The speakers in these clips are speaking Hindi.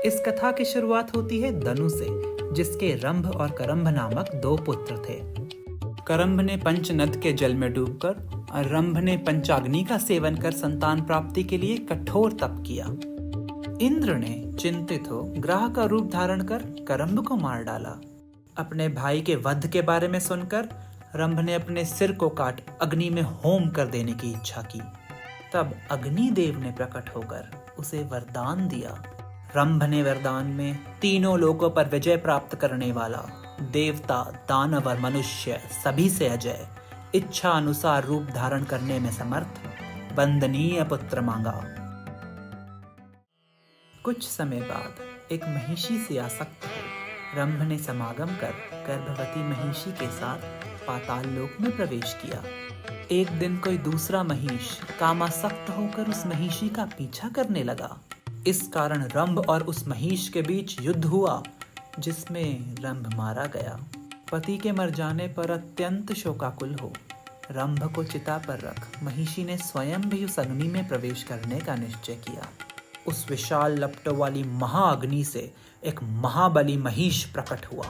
इस कथा की शुरुआत होती है धनु से, जिसके रंभ और करंभ नामक 2 पुत्र थे। करंभ ने पंचनद के जल में डूबकर और रंभ ने पंचाग्नि का सेवन कर संतान प्राप्ति के लिए कठोर तप किया। इंद्र ने चिंतित हो ग्राह का रूप धारण कर करंभ को मार डाला। अपने भाई के वध के बारे में सुनकर रंभ ने अपने सिर को काट अग्नि में होम कर देने की इच्छा की। तब अग्निदेव ने प्रकट होकर उसे वरदान दिया। रंभ ने वरदान में तीनों लोकों पर विजय प्राप्त करने वाला, देवता, दानव और मनुष्य सभी से अजय, इच्छा अनुसार रूप धारण करने में समर्थ, वंदनीय पुत्र मांगा। कुछ समय बाद एक महिषी से आसक्त हो रंभ ने समागम कर गर्भवती महिषी के साथ पाताल लोक में प्रवेश किया। एक दिन कोई दूसरा महिष कामासक्त होकर उस महिषी का पीछा करने लगा। इस कारण रंभ और उस महिष के बीच युद्ध हुआ, जिसमें रंभ मारा गया। पति के मर जाने पर अत्यंत शोकाकुल हो रंभ को चिता पर रख महिषी ने स्वयं भी उस अग्नि में प्रवेश करने का निश्चय किया। उस विशाल लपटों वाली महाअग्नि से एक महाबली महिष प्रकट हुआ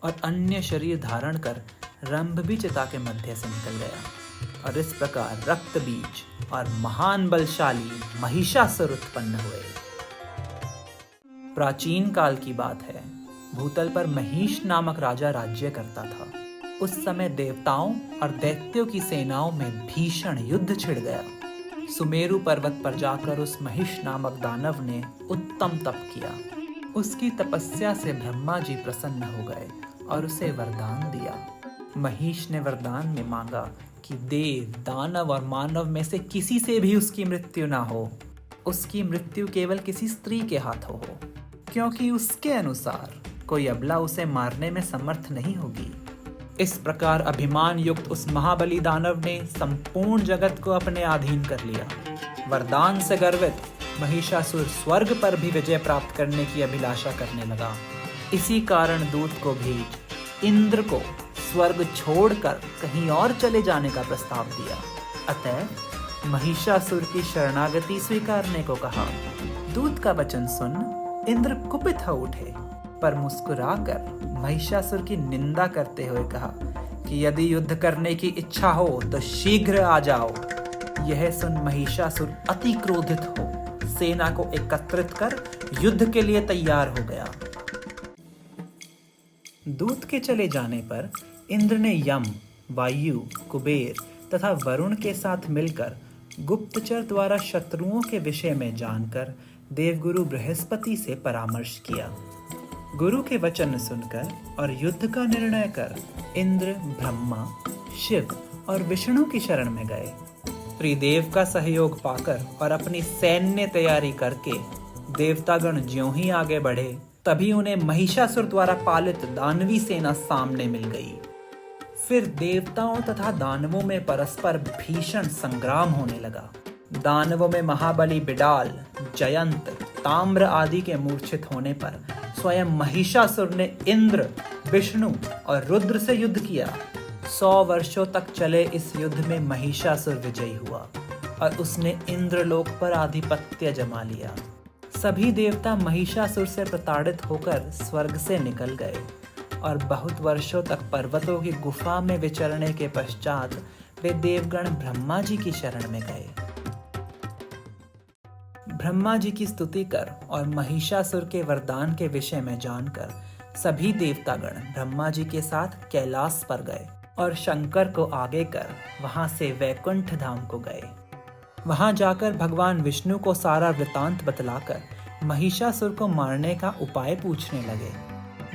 और अन्य शरीर धारण कर रंभ भी चिता के मध्य से निकल गया और इस प्रकार रक्त बीज और महान बलशाली महिषासुर उत्पन्न हुए। प्राचीन काल की बात है। भूतल पर महिष नामक राजा राज्य करता था। उस समय देवताओं और दैत्यों की सेनाओं में भीषण युद्ध छिड़ गया। सुमेरु पर्वत पर जाकर उस महिष नामक दानव ने उत्तम तप किया। उसकी तपस्या से ब्रह्मा जी प्रसन्न हो गए और उसे वरदान दिया। महिष ने वरदान में मांगा कि देव, दानव और मानव में से किसी से भी उसकी मृत्यु ना हो। उसकी मृत्यु केवल किसी स्त्री के हाथों हो, क्योंकि उसके अनुसार कोई अबला उसे मारने में समर्थ नहीं होगी। इस प्रकार अभिमान युक्त उस महाबली दानव ने संपूर्ण जगत को अपने अधीन कर लिया। वरदान से गर्वित महिषासुर स्वर्ग पर भी विजय प्राप्त करने की अभिलाषा करने लगा। इसी कारण दूत को भेज इंद्र को स्वर्ग छोड़कर कहीं और चले जाने का प्रस्ताव दिया। अतः महिषासुर की शरणागति स्वीकारने को कहा। दूत का वचन सुन इंद्र कुपित हो उठे, पर मुस्कुराकर महिषासुर की निंदा करते हुए कहा कि यदि युद्ध करने की इच्छा हो तो शीघ्र आ जाओ। यह सुन महिषासुर अति क्रोधित हो सेना को एकत्रित कर युद्ध के लिए तैयार हो गया। दूत के चले जाने पर इंद्र ने यम, वायु, कुबेर तथा वरुण के साथ मिलकर गुप्तचर द्वारा शत्रुओं के विषय में जानकर देवगुरु बृहस्पति से परामर्श किया। गुरु के वचन सुनकर और युद्ध का निर्णय कर इंद्र ब्रह्मा, शिव और विष्णु की शरण में गए। त्रिदेव का सहयोग पाकर और अपनी सैन्य तैयारी करके देवतागण ज्यों ही आगे बढ़े, तभी उन्हें महिषासुर द्वारा पालित दानवी सेना सामने मिल गई। फिर देवताओं तथा दानवों में परस्पर भीषण संग्राम होने लगा। दानवों में महाबली बिडाल, जयंत, ताम्र आदि के मूर्छित होने पर स्वयं महिषासुर ने इंद्र, विष्णु और रुद्र से युद्ध किया। 100 वर्षों तक चले इस युद्ध में महिषासुर विजयी हुआ और उसने इंद्रलोक पर आधिपत्य जमा लिया। सभी देवता महिषासुर से प्रताड़ित होकर स्वर्ग से निकल गए और बहुत वर्षों तक पर्वतों की गुफा में विचरने के पश्चात वे देवगण ब्रह्मा जी की शरण में गए। ब्रह्मा जी की स्तुति कर और महिषासुर के वरदान के विषय में जानकर सभी देवतागण ब्रह्मा जी के साथ कैलाश पर गए और शंकर को आगे कर वहां से वैकुंठ धाम को गए। वहां जाकर भगवान विष्णु को सारा वृतांत बतलाकर महिषासुर को मारने का उपाय पूछने लगे।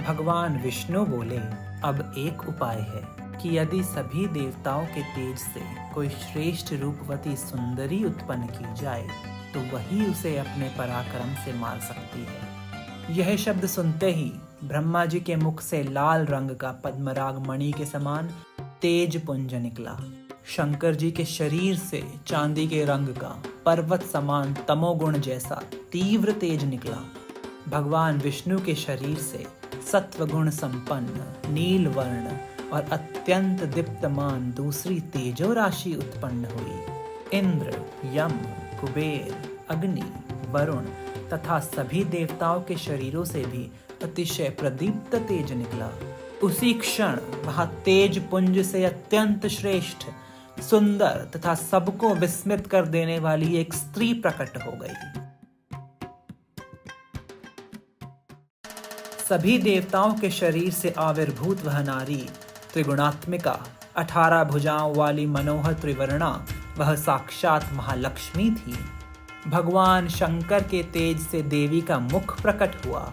भगवान विष्णु बोले, अब एक उपाय है कि यदि सभी देवताओं के तेज से कोई श्रेष्ठ रूपवती सुंदरी उत्पन्न की जाए तो वही उसे अपने पराक्रम से मार सकती है। यह शब्द सुनते ही ब्रह्मा जी के मुख से लाल रंग का पद्मराग मणि के समान तेज पुंज निकला। शंकर जी के शरीर से चांदी के रंग का पर्वत समान तमोगुण जैसा तीव्र तेज निकला। भगवान विष्णु के शरीर से सत्वगुण संपन्न नील वर्ण और अत्यंत दीप्तमान दूसरी तेजो राशि उत्पन्न हुई। इंद्र, यम, कुबेर, अग्नि, वरुण तथा सभी देवताओं के शरीरों से भी अतिशय प्रदीप्त तेज निकला। उसी क्षण वह तेज पुंज से अत्यंत श्रेष्ठ, सुंदर तथा सबको विस्मित कर देने वाली एक स्त्री प्रकट हो गई। सभी देवताओं के शरीर से आविर्भूत वह नारी त्रिगुणात्मिका, 18 भुजाओं वाली मनोहर त्रिवर्णा, वह साक्षात महालक्ष्मी थी। भगवान शंकर के तेज से देवी का मुख प्रकट हुआ,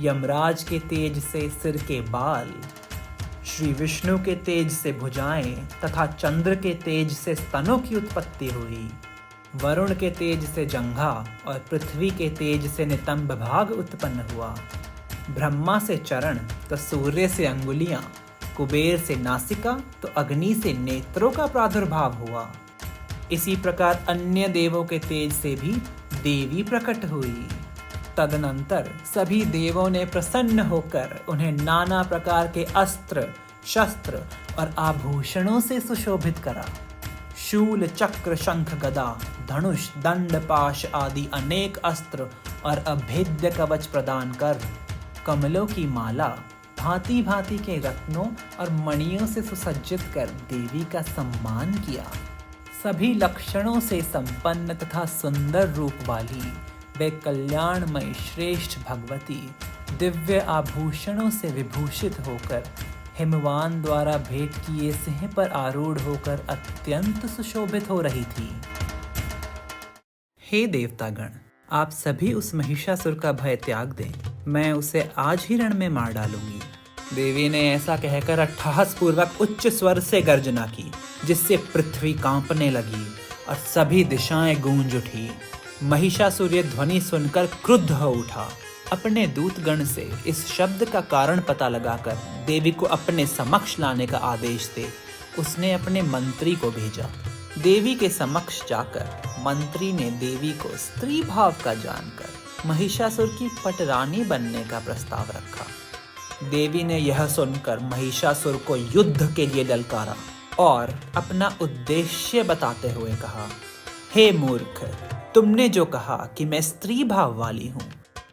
यमराज के तेज से सिर के बाल, श्री विष्णु के तेज से भुजाएं तथा चंद्र के तेज से स्तनों की उत्पत्ति हुई। वरुण के तेज से जंघा और पृथ्वी के तेज से नितंब भाग उत्पन्न हुआ। ब्रह्मा से चरण तो सूर्य से अंगुलियां, कुबेर से नासिका तो अग्नि से नेत्रों का प्रादुर्भाव हुआ। इसी प्रकार अन्य देवों के तेज से भी देवी प्रकट हुई। तदनंतर सभी देवों ने प्रसन्न होकर उन्हें नाना प्रकार के अस्त्र, शस्त्र और आभूषणों से सुशोभित करा। शूल, चक्र, शंख, गदा, धनुष, दंड, पाश आदि अनेक अस्त्र और अभेद्य कवच प्रदान कर, कमलों की माला, भांति भांति के रत्नों और मणियों से सुसज्जित कर देवी का सम्मान किया। सभी लक्षणों से संपन्न तथा सुंदर रूप वाली वे कल्याणमय श्रेष्ठ भगवती दिव्य आभूषणों से विभूषित होकर हिमवान द्वारा भेंट किए सिंह पर आरूढ़ होकर अत्यंत सुशोभित हो रही थी। हे देवतागण, आप सभी उस महिषासुर का भय त्याग दें, मैं उसे आज ही रण में मार डालूंगी। देवी ने ऐसा कहकर अट्टहास पूर्वक उच्च स्वर से गर्जना की, जिससे पृथ्वी कांपने लगी और सभी दिशाएं गूंज उठी। महिषासुर ये ध्वनि सुनकर क्रुद्ध हो उठा। अपने दूतगण से इस शब्द का कारण पता लगाकर देवी को अपने समक्ष लाने का आदेश दे उसने अपने मंत्री को भेजा। देवी के समक्ष जाकर मंत्री ने देवी को स्त्री भाव का जानकर महिषासुर की पटरानी बनने का प्रस्ताव रखा। देवी ने यह सुनकर महिषासुर को युद्ध के लिए ललकारा और अपना उद्देश्य बताते हुए कहा, हे मूर्ख, तुमने जो कहा कि मैं स्त्री भाव वाली हूँ,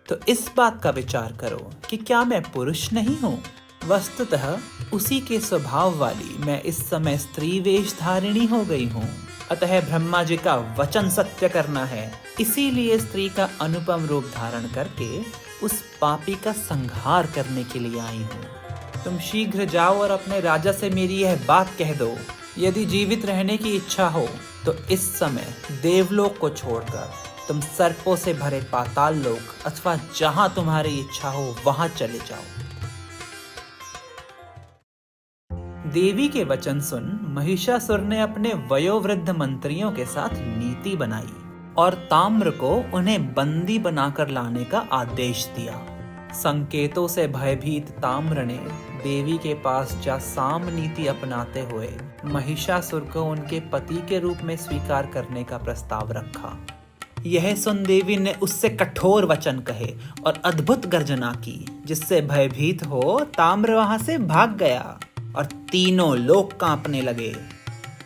तो इस बात का विचार करो कि क्या मैं पुरुष नहीं हूँ। वस्तुतः उसी के स्वभाव वाली मैं इस समय स्त्री वेश धारिणी हो गई हूँ। अतः ब्रह्मा जी का वचन सत्य करना है, इसीलिए स्त्री का अनुपम रूप धारण करके उस पापी का संहार करने के लिए आई हूँ। तुम शीघ्र जाओ और अपने राजा से मेरी यह बात कह दो। यदि जीवित रहने की इच्छा हो तो इस समय देवलोक को छोड़कर तुम सर्पों से भरे पाताल लोक अथवा जहां तुम्हारी इच्छा हो वहां चले जाओ। देवी के वचन सुन महिषासुर ने अपने वयोवृद्ध मंत्रियों के साथ नीति बनाई और ताम्र को उन्हें बंदी बनाकर लाने का आदेश दिया। संकेतों से भयभीत ताम्र ने देवी के पास जा साम नीति अपनाते हुए महिषासुर को उनके पति के रूप में स्वीकार करने का प्रस्ताव रखा। यह सुन देवी ने उससे कठोर वचन कहे और अद्भुत गर्जना की, जिससे भयभीत हो ताम्र वहां से भाग गया और तीनों लोग कांपने लगे।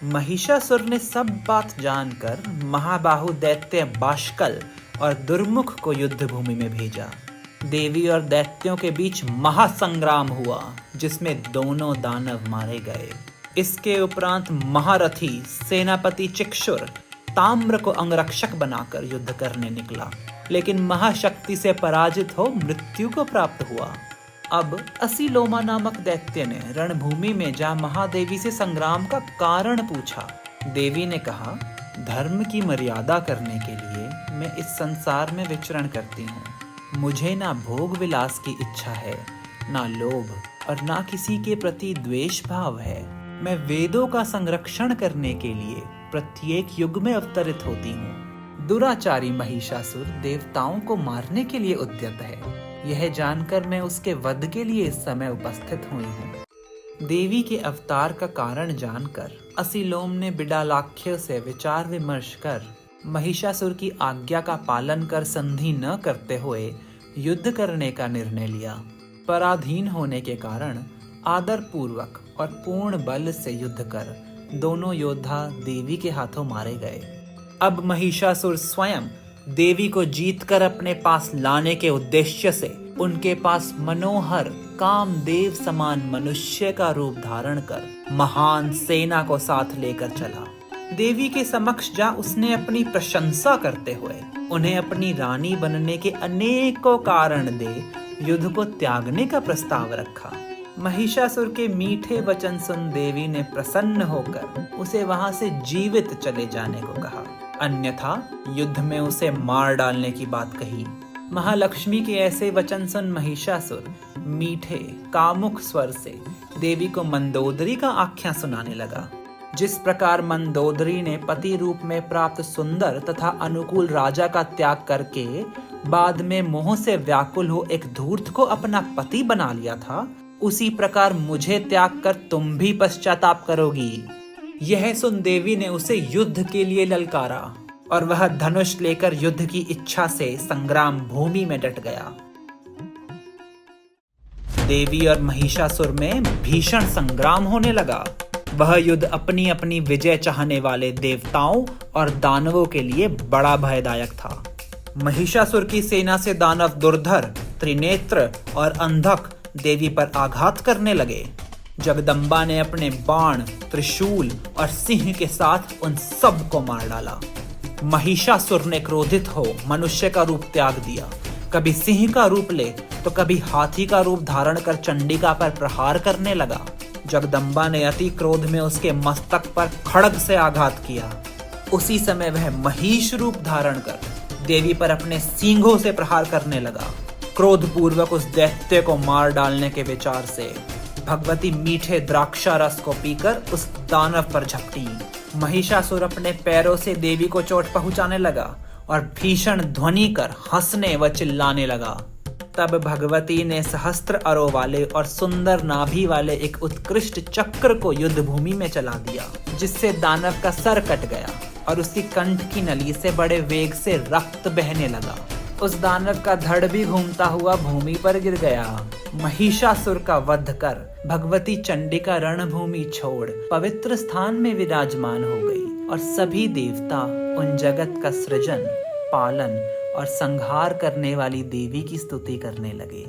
महिषासुर ने सब बात जानकर महाबाहु दैत्य बाष्कल और दुर्मुख को युद्ध भूमि में भेजा। देवी और दैत्यों के बीच महासंग्राम हुआ, जिसमें दोनों दानव मारे गए। इसके उपरांत महारथी सेनापति चिक्षुर ताम्र को अंगरक्षक बनाकर युद्ध करने निकला, लेकिन महाशक्ति से पराजित हो मृत्यु को प्राप्त हुआ। अब असीलोमा नामक दैत्य ने रणभूमि में जा महादेवी से संग्राम का कारण पूछा। देवी ने कहा, धर्म की मर्यादा करने के लिए मैं इस संसार में विचरण करती हूँ। मुझे ना भोग विलास की इच्छा है, ना लोभ और ना किसी के प्रति द्वेष भाव है। मैं वेदों का संरक्षण करने के लिए प्रत्येक युग में अवतरित होती हूँ। दुराचारी महिषासुर देवताओं को मारने के लिए उद्यत है, यह जानकर मैं उसके वध के लिए इस समय उपस्थित हुई हूँ। देवी के अवतार का कारण जानकर असीलोम ने बिडालाख्य से विचार विमर्श कर महिषासुर की आज्ञा का पालन कर संधि न करते हुए युद्ध करने का निर्णय लिया। पराधीन होने के कारण आदर पूर्वक और पूर्ण बल से युद्ध कर दोनों योद्धा देवी के हाथों मारे गए। अब महिषासुर स्वयं देवी को जीतकर अपने पास लाने के उद्देश्य से उनके पास मनोहर कामदेव समान मनुष्य का रूप धारण कर महान सेना को साथ लेकर चला। देवी के समक्ष जा उसने अपनी प्रशंसा करते हुए उन्हें अपनी रानी बनने के अनेकों कारण दे युद्ध को त्यागने का प्रस्ताव रखा। महिषासुर के मीठे वचन सुन देवी ने प्रसन्न होकर उसे वहां से जीवित चले जाने को कहा, अन्यथा युद्ध में उसे मार डालने की बात कही। महालक्ष्मी के ऐसे वचन सुन महिषासुर मीठे कामुक स्वर से देवी को मंदोदरी का आख्यान सुनाने लगा। जिस प्रकार मंदोदरी ने पति रूप में प्राप्त सुंदर तथा अनुकूल राजा का त्याग करके बाद में मोह से व्याकुल हो एक धूर्त को अपना पति बना लिया था, उसी प्रकार मुझे त्याग कर तुम भी पश्चाताप करोगी। यह सुन देवी ने उसे युद्ध के लिए ललकारा और वह धनुष लेकर युद्ध की इच्छा से संग्राम भूमि में डट गया। देवी और महिषासुर में भीषण संग्राम होने लगा। वह युद्ध अपनी अपनी विजय चाहने वाले देवताओं और दानवों के लिए बड़ा भयदायक था। महिषासुर की सेना से दानव दुर्धर, त्रिनेत्र और अंधक देवी पर आघात करने लगे। जगदम्बा ने अपने बाण, त्रिशूल और सिंह के साथ उन सब को मार डाला। महिषासुर ने क्रोधित हो मनुष्य का रूप त्याग दिया, कभी सिंह का रूप ले तो कभी हाथी का रूप धारण कर चंडिका पर प्रहार करने लगा। जगदम्बा ने अति क्रोध में उसके मस्तक पर खड्ग से आघात किया। उसी समय वह महिष रूप धारण कर देवी पर अपने सींगों से प्रहार करने लगा। क्रोधपूर्वक उस दैत्य को मार डालने के विचार से भगवती मीठे द्राक्षा रस को पीकर उस दानव पर झपटी। महिषासुर अपने पैरों से देवी को चोट पहुंचाने लगा और भीषण ध्वनि कर हंसने व चिल्लाने लगा। तब भगवती ने सहस्त्र अरों वाले और सुंदर नाभि वाले एक उत्कृष्ट चक्र को युद्ध भूमि में चला दिया, जिससे दानव का सर कट गया और उसकी कंठ की नली से बड़े वेग से रक्त बहने लगा। उस दानव का धड़ भी घूमता हुआ भूमि पर गिर गया। महिषासुर का वध कर भगवती चंडिका रणभूमि छोड़ पवित्र स्थान में विराजमान हो गई और सभी देवता उन जगत का सृजन, पालन और संहार करने वाली देवी की स्तुति करने लगे।